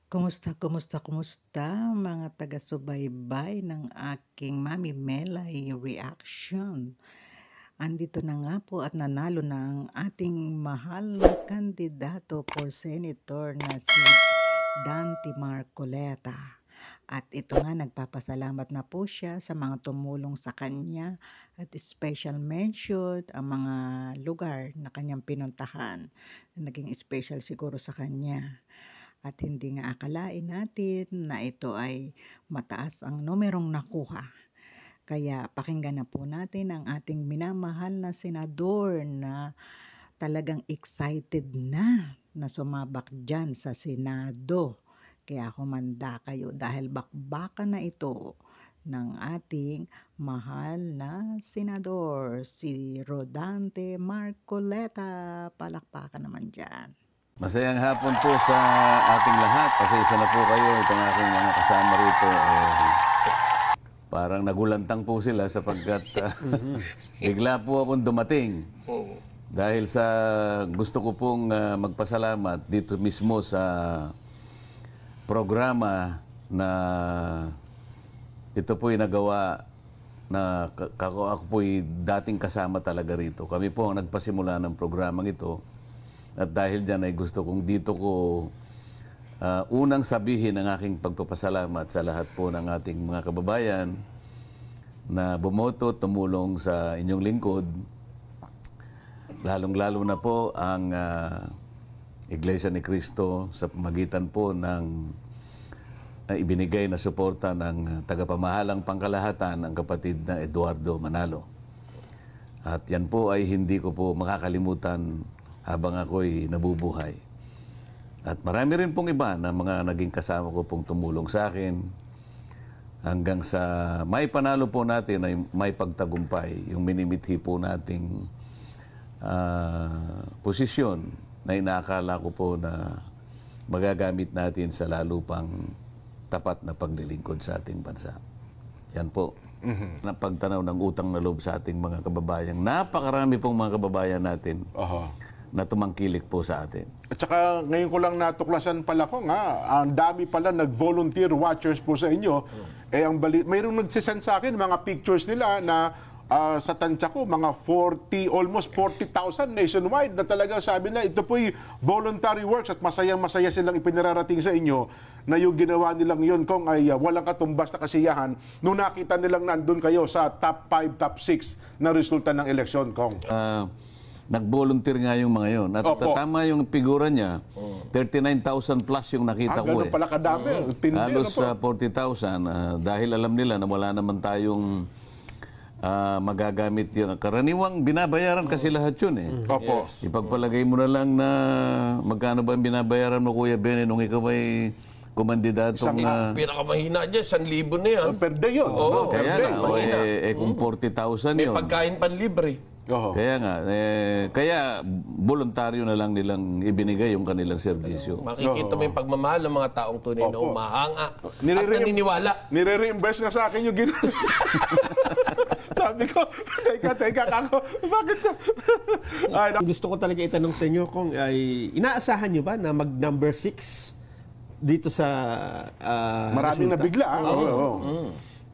Kumusta mga taga-subaybay ng aking Mami Melay reaction. Andito na nga po at nanalo na ang ating mahal na kandidato for senator na si Dante Marcoleta. At ito nga, nagpapasalamat na po siya sa mga tumulong sa kanya at special mention ang mga lugar na kanyang pinuntahan. Naging special siguro sa kanya. At hindi nga akalain natin na ito ay mataas ang numerong nakuha. Kaya pakinggan na po natin ang ating minamahal na senador na talagang excited na sumabak dyan sa Senado. Kaya humanda kayo dahil bakbakan na ito ng ating mahal na senador, si Rodante Marcoleta. Palakpakan naman dyan. Masayang hapon po sa ating lahat. Pasensya na po kayo. Itong aking mga kasama rito. Parang nagulantang po sila sapagkat bigla po akong dumating. Dahil sa gusto ko pong magpasalamat dito mismo sa programa na ito po'y nagawa na ako po'y dating kasama talaga rito. Kami po ang nagpasimula ng programang ito. At dahil dyan ay gusto kong dito ko unang sabihin ang aking pagpapasalamat sa lahat po ng ating mga kababayan na bumoto, tumulong sa inyong lingkod. Lalong-lalo na po ang Iglesia ni Cristo sa pamagitan po ng ibinigay na suporta ng tagapamahalang pangkalahatan, ang kapatid na Eduardo Manalo. At yan po ay hindi ko po makakalimutan habang ako'y nabubuhay. At marami rin pong iba na mga naging kasama ko pong tumulong sa akin hanggang sa may panalo po natin ay may pagtagumpay, yung minimithi po nating posisyon na inaakala ko po na magagamit natin sa lalo pang tapat na paglilingkod sa ating bansa. Yan po. Na pagtanaw ng utang na loob sa ating mga kababayan. Napakarami pong mga kababayan natin na tumangkilik po sa atin. At saka ngayon ko lang natuklasan pala ko nga, ang dami pala nag-volunteer watchers po sa inyo. Mayroong nagsisend sa akin mga pictures nila na sa tansya ko, mga almost 40,000 nationwide na talaga sabi na ito po'y voluntary works at masayang-masaya silang ipinararating sa inyo na yung ginawa nilang yun kung ay walang katumbas na kasiyahan nung nakita nilang nandun kayo sa top 5, top 6 na resulta ng eleksyon, Kong. Nag-volunteer nga yung mga yun. At tama yung figura niya, 39,000 plus yung nakita ko pala kadami. Halos 40,000 dahil alam nila na wala naman tayong magagamit yun. Karaniwang binabayaran kasi lahat yun eh. Opo. Ipagpalagay mo na lang na magkano ba ang binabayaran mo, Kuya Bene, nung ikaw ay kumandidatong... Pinakamahina dyan, 1,000 na yan. Per day yun. Kaya nga, kung 40,000 may yun. May pagkain panlibre. Kaya nga, kaya voluntaryo na lang nilang ibinigay yung kanilang serbisyo. Makikita mo yung pagmamahal ng mga taong tunay na umahanga at naniniwala. Nire-reimburse nga sa akin yung ginawa. Sabi ko, teka, kako, bakit? Gusto ko talaga itanong sa inyo kung ay inaasahan nyo ba na mag-number 6 dito sa maraming nabigla.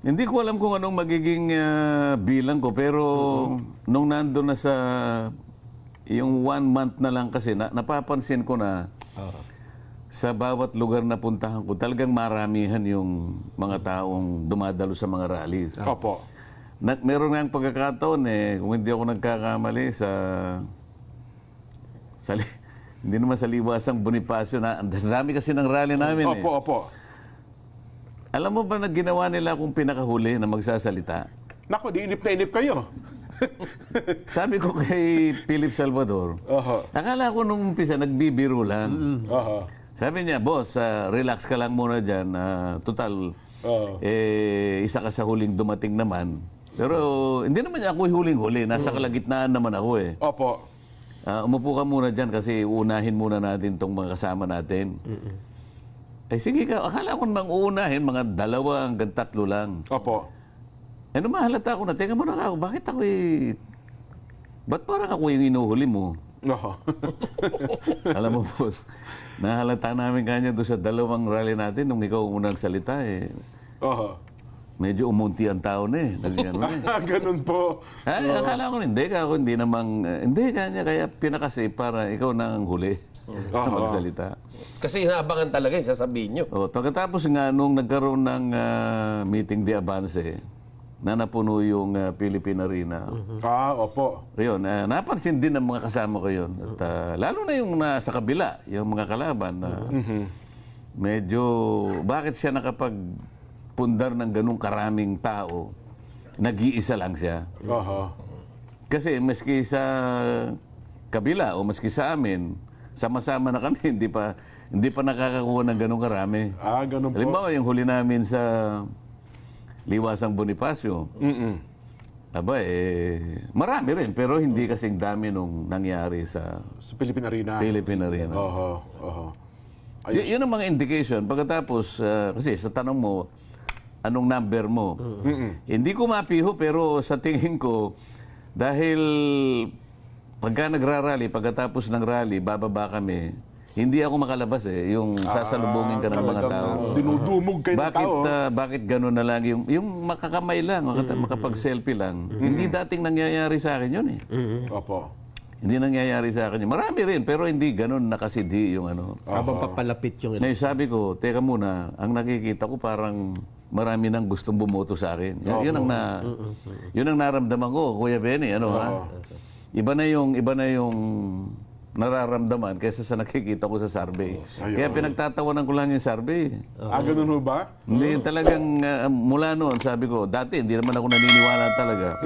Hindi ko alam kung anong magiging bilang ko, pero nung nandun na yung 1 month na lang kasi, napapansin ko na sa bawat lugar na puntahan ko, talagang maramihan yung mga taong dumadalo sa mga rallies. Opo. Meron nga ang pagkakataon kung hindi ako nagkakamali hindi naman sa liwasang Bonifacio na, ang dami kasi ng rally namin. Opo. Alam mo ba na ginawa nila akong pinakahuli na magsasalita? Naku, di inip na inip kayo. Sabi ko kay Philip Salvador, akala ko nung umpisa nagbibiro lang. Sabi niya, boss, relax ka lang muna dyan. Total, isa ka sa huling dumating naman. Pero hindi naman ako huling-huli. Nasa kalagitnaan naman ako eh. Opo. Umupo ka muna dyan kasi unahin muna natin itong mga kasama natin. Sige ka, akala ko namang uunahin, mga 2 hanggang 3 lang. Opo. Mahalata ako na, teka muna ako, bakit ako ba't parang ako yung inuhuli mo? Oho. Alam mo, boss, nahalata namin kanya doon sa dalawang rally natin nung ikaw unang salita eh. Oho. Medyo umunti ang tao na eh. Ganun po. Ay, akala ko hindi ka ako, hindi namang, hindi kanya, kaya pinakasave para ikaw na ang huli na magsalita. Kasi inaabangan talaga yung sasabihin nyo. O, pagkatapos nga, nung nagkaroon ng meeting de avance, na napuno yung Philippine Arena. Opo. Ayun, napansin din ng mga kasama ko yun. At, lalo na yung nasa kabila, yung mga kalaban. Medyo, bakit siya nakapagpundar ng ganung karaming tao? Nag-iisa lang siya. Kasi maski sa kabila o maski sa amin, sama-sama na kami, hindi pa nakakakuha ng ganung karami. Ganun po. Halimbawa, yung huli namin sa Liwasang Bonifacio. Aba, marami rin, pero hindi kasing dami nung nangyari sa Philippine Arena. Philippine Arena. Yun ang mga indication. Pagkatapos, kasi sa tanong mo, anong number mo? Hindi ko mapiho, pero sa tingin ko, dahil pagka nagrarally, pagkatapos ng rally, bababa kami, hindi ako makalabas eh, yung sasalubungin ka ng mga tao. Dinudumog kayo ng tao. Bakit gano'n na lang? Yung makakamay lang, makapag-selfie lang. Hindi dating nangyayari sa akin yun eh. Opo. Hindi nangyayari sa akin yun. Marami rin, pero hindi gano'n nakasidhi yung ano. Habang papalapit yung... Ngayon sabi ko, teka muna, ang nakikita ko parang marami nang gustong bumoto sa akin. Yun ang naramdaman ko, Kuya Benny. Ano, ha? Iba na yung nararamdaman kaysa sa nakikita ko sa survey. Kaya pinagtatawanan ko lang yung survey. Ganun ho ba? Hindi, talagang mula noon, sabi ko, dati hindi naman ako naniniwala talaga.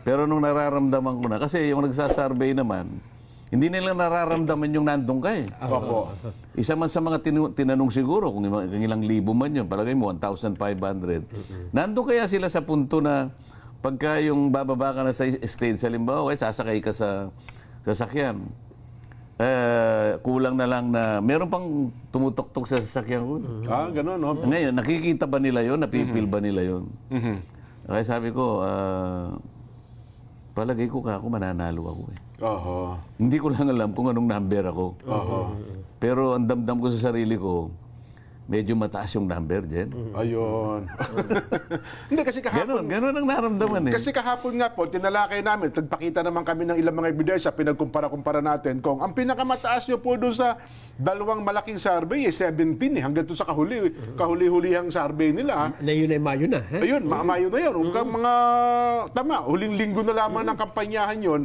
Pero nung nararamdaman ko na, kasi yung nagsasurvey naman, hindi nila nararamdaman yung nandun ka eh. Opo. Isa man sa mga tinanong siguro, kung ilang libo man yun, palagay mo, 1,500. Nandun kaya sila sa punto na pagka yung bababa ka na sa stage, halimbawa, sasakay ka sa sasakyan. Kulang na lang na meron pang tumutok-tok sa sasakyan ko. Ganun, no? Ngayon, nakikita ba nila yon? Napipil ba nila yon? Kaya sabi ko, palagay ko ako mananalo ako eh. Hindi ko lang alam kung anong number ako. Pero ang damdam ko sa sarili ko, medyo mataas yung number, Jen. Ayun. Hindi, kasi kahapon... Ganun ang naramdaman eh. Kasi kahapon nga po, tinalakay namin, nagpakita naman kami ng ilang mga ebidensya, pinagkumpara-kumpara natin kung ang pinakamataas nyo po doon sa dalawang malaking survey, 17 hanggang doon sa kahuli-hulihang survey nila. Na yun ay Mayo na. Ayun, Mayo na yun. Mga, huling linggo na lamang ng kampanyahan yun,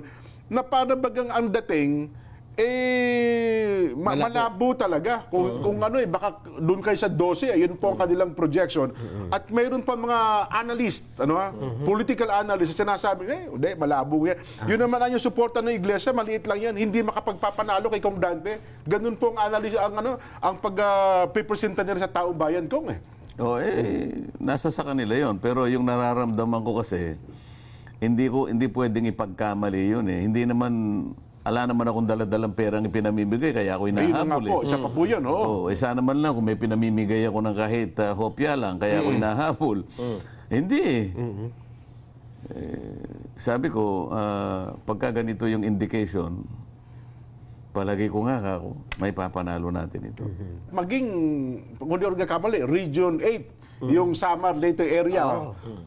na para bagang ang dating, malabo talaga. Kung ano baka doon kayo sa 12, ayun po ang kanilang projection. At mayroon pa mga analyst, political analyst, sinasabi, hindi, malabo yan. Yun naman ang yung suporta ng iglesia, maliit lang yan, hindi makapagpapanalo kay Kong Dante. Ganun po ang analyst, ang pagpipresenta nila sa taong bayan, Kong nasa sa kanila yon. Pero yung nararamdaman ko kasi, hindi pwedeng ipagkamali yun eh. Hindi naman... Ala naman akong daladalang perang ipinamimigay, kaya ako hinahabol eh. Isa pa po yan, sana man lang kung may pinamimigay ako ng kahit hopya lang, kaya ako hinahabol. Hindi sabi ko, pagka ganito yung indication, palagi ko nga ako, may papanalo natin ito. Maging, kung di orga kamali, Region 8, yung Samar, Leyte area.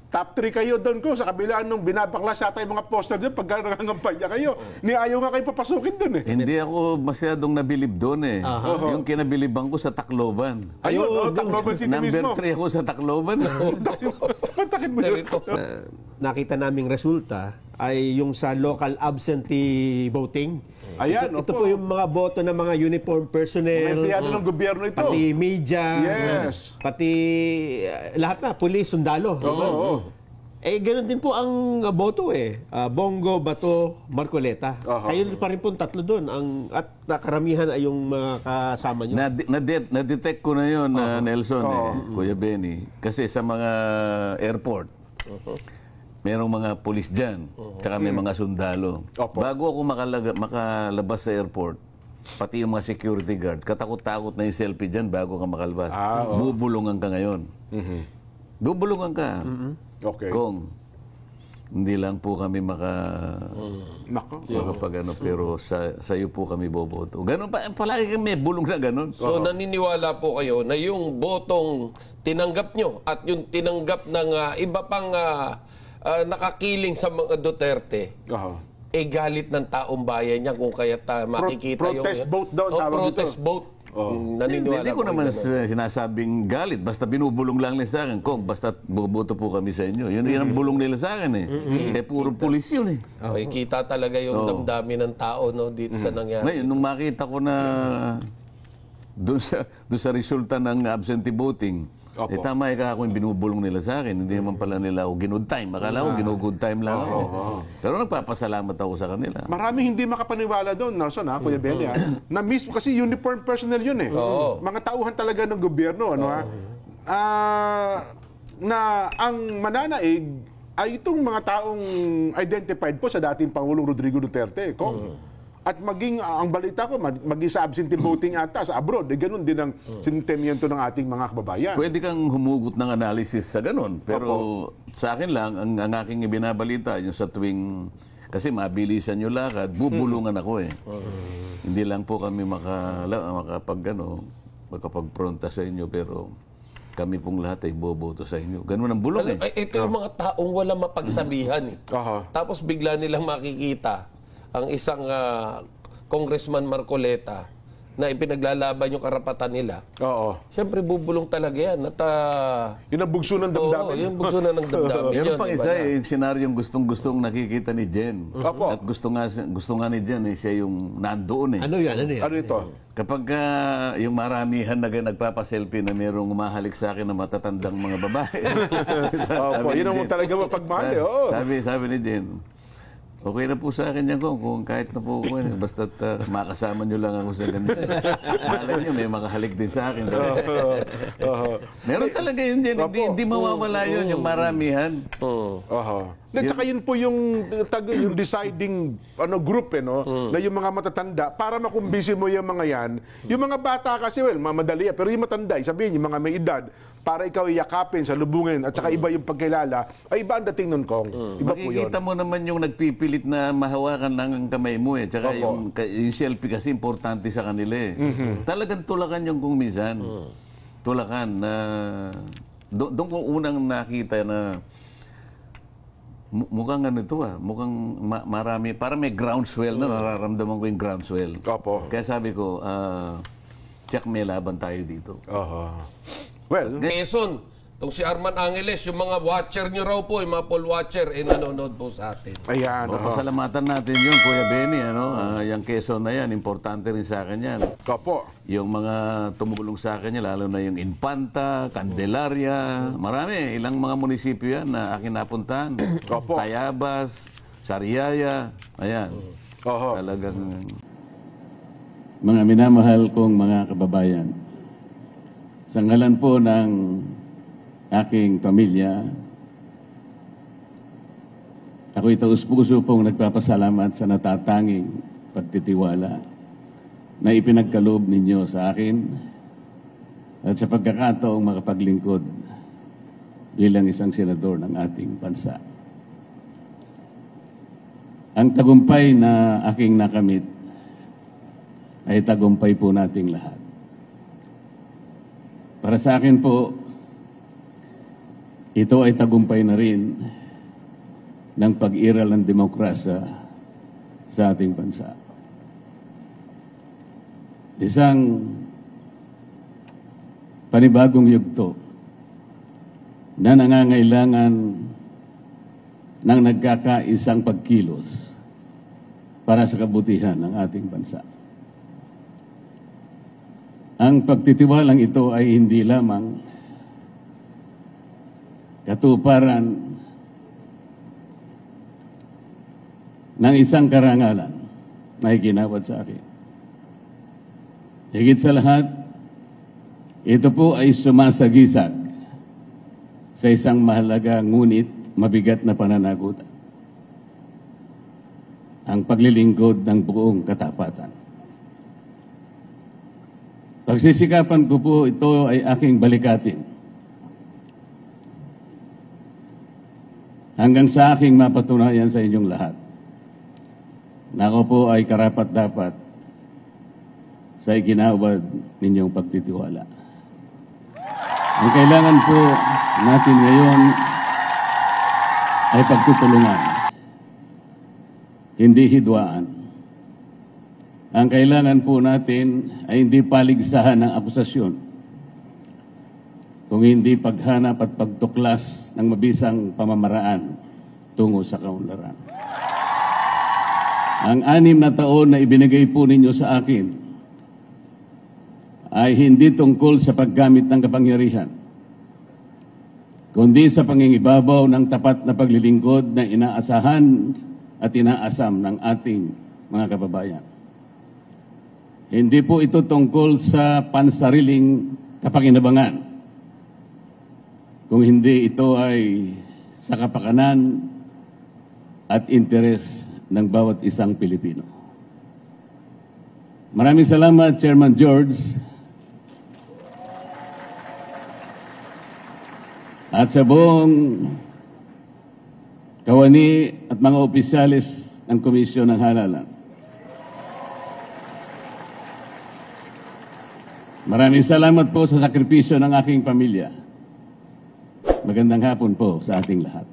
Top 3 kayo doon ko sa kabila nung binabaklas yata yung mga poster doon pagka nangangampanya kayo. Ni ayaw nga kayo papasukin doon eh. Hindi ako masyadong nabilib doon eh. Yung kinabiliban ko sa Tacloban. Ayun, Tacloban City mismo. Number 3 ako sa Tacloban. Patakin mo yun. Nakita naming resulta ay yung sa local absentee voting. Ayan, ito po yung mga boto ng mga uniform personnel. May empleyado ng gobyerno ito. Pati media. Yes. Pati lahat na, pulis, sundalo. Ganoon din po ang boto eh. Bongo, Bato, Marcoleta. Kayo pa rin po tatlo doon. At karamihan ay yung mga kasama nyo. Na-detect ko na yun, Nelson, Kuya Benny. Kasi sa mga airport, merong mga pulis dyan, tsaka may mga sundalo. Bago ako makalabas sa airport, pati yung mga security guard, katakot-takot na yung selfie dyan bago ka makalabas. Bubulungan ka ngayon. Bubulungan ka. Okay. Kung hindi lang po kami Nako. makapag ano, pero sa iyo po kami boboto. Ganun pa, palagi kami may bulong na ganun. So naniniwala po kayo na yung botong tinanggap nyo at yung tinanggap ng iba pang nakakiling sa mga Duterte, galit ng taong bayan niya kung kaya makikita protest yung... vote daw, tawag protest dito. vote. Hindi ko naman sinasabing galit. Basta binubulong lang nila sa akin. Kung basta boboto po kami sa inyo. Yun ang bulong nila sa akin eh. Puro pulis yun eh. Kita talaga yung damdamin ng tao dito sa nangyari. Ngayon, nung makita ko na doon sa resulta ng absentee voting, tama ako yung binubulong nila sa akin. Hindi naman pala nila ako ginood time. Akala ko gino-good time lang ako. Pero nagpapasalamat ako sa kanila. Maraming hindi makapaniwala doon, Nelson, Kuya Benny, na mismo kasi uniform personnel yun eh. Mga tauhan talaga ng gobyerno, na ang mananaig ay itong mga taong identified po sa dating Pangulong Rodrigo Duterte. At maging, ang balita ko, maging sa absentee voting ata sa abroad, ganun din ang sentimiento ng ating mga kababayan. Pwede kang humugot ng analysis sa ganun. Pero sa akin lang, ang aking ibinabalita, yung sa tuwing, kasi mabilisan yung lakad, bubulungan ako eh. Hindi lang po kami makapagpronta sa inyo, pero kami pong lahat ay boboto sa inyo. Ganun ang bulong eh. Ito yung mga taong walang mapagsabihan eh. Tapos bigla nilang makikita ang isang Congressman Marcoleta na ipinaglalaban yung karapatan nila. Siyempre bubulong talaga yan. At, yun ang bugso ng damdamin. Yung bugso na ng damdamin. Meron pang isa yung senaryong gustong nakikita ni Jen. At gusto nga ni Jen siya yung nandoon eh. Ano yan? Ano ito? Kapag yung maramihan na nagpapaselfie na merong umahalik sa akin na matatandang mga babae. Yun ang talaga mapagmahal eh. Sabi ni Jen, okay na po sa akin yan kung kahit na po ako, basta't makasama nyo lang ako sa ganito. Malay nyo, may mga halik din sa akin. Meron talaga yun dyan, hindi mawawala yun, yung maramihan. At saka yun po yung deciding group na yung mga matatanda, para makumbisi mo yung mga yan. Yung mga bata kasi, madali pero yung matanda, sabihin, yung mga may edad, para ikaw iyakapin, salubungin, at saka iba yung pagkilala, ay iba ang dating nun, Kong. Iba po yun. Makikita mo naman yung nagpipilit na mahawakan ng kamay mo eh. Tsaka yung selfie kasi importante sa kanila eh. Talagang tulakan yung kung minsan. Tulakan na... Doon ko unang nakita na mukhang mukhang marami, parang may groundswell na nararamdaman ko yung groundswell. Kaya sabi ko, check, may laban tayo dito. Well, Quezon, itong si Arman Angeles, yung mga watcher nyo raw po, yung mga poll watcher, nanonood po sa atin. Ayan. Pasalamatan natin yun, Kuya Benny. Yung Quezon na yan, importante rin sa akin yan. Yung mga tumulong sa akin yan, lalo na yung Infanta, Candelaria, marami. Ilang mga munisipyo yan na akin napuntahan. Tayabas, Sariaya, ayan. Talagang... Mga minamahal kong mga kababayan, sa ngalan po ng aking pamilya, ako'y taus-puso pong nagpapasalamat sa natatanging pagtitiwala na ipinagkaloob ninyo sa akin at sa pagkakataong makapaglingkod bilang isang senador ng ating bansa. Ang tagumpay na aking nakamit ay tagumpay po nating lahat. Para sa akin po, ito ay tagumpay na rin ng pag-iral ng demokrasya sa ating bansa. Isang panibagong yugto na nangangailangan ng nagkakaisang pagkilos para sa kabutihan ng ating bansa. Ang pagtitiwalang ito ay hindi lamang katuparan ng isang karangalan na iginawad sa akin. Higit sa lahat, ito po ay sumasagisag sa isang mahalaga ngunit mabigat na pananagutan. Ang paglilingkod ng buong katapatan. Pagsisikapan ko po, ito ay aking balikatin. hanggang sa aking mapatunayan sa inyong lahat na ako po ay karapat-dapat sa iginawad ninyong pagtitiwala. Ang kailangan po natin ngayon ay pagtutulungan, hindi hidwaan. Ang kailangan po natin ay hindi paligsahan ng akusasyon, kung hindi paghanap at pagtuklas ng mabisang pamamaraan tungo sa kaunlaran. Ang 6 na taon na ibinigay po ninyo sa akin ay hindi tungkol sa paggamit ng kapangyarihan, kundi sa pangingibabaw ng tapat na paglilingkod na inaasahan at inaasam ng ating mga kababayan. Hindi po ito tungkol sa pansariling kapakinabangan, kung hindi ito ay sa kapakanan at interes ng bawat isang Pilipino. Maraming salamat, Chairman George, at sa buong kawani at mga opisyalis ng Komisyon ng Halalan. Maraming salamat po sa sakripisyo ng aking pamilya. Magandang hapon po sa ating lahat.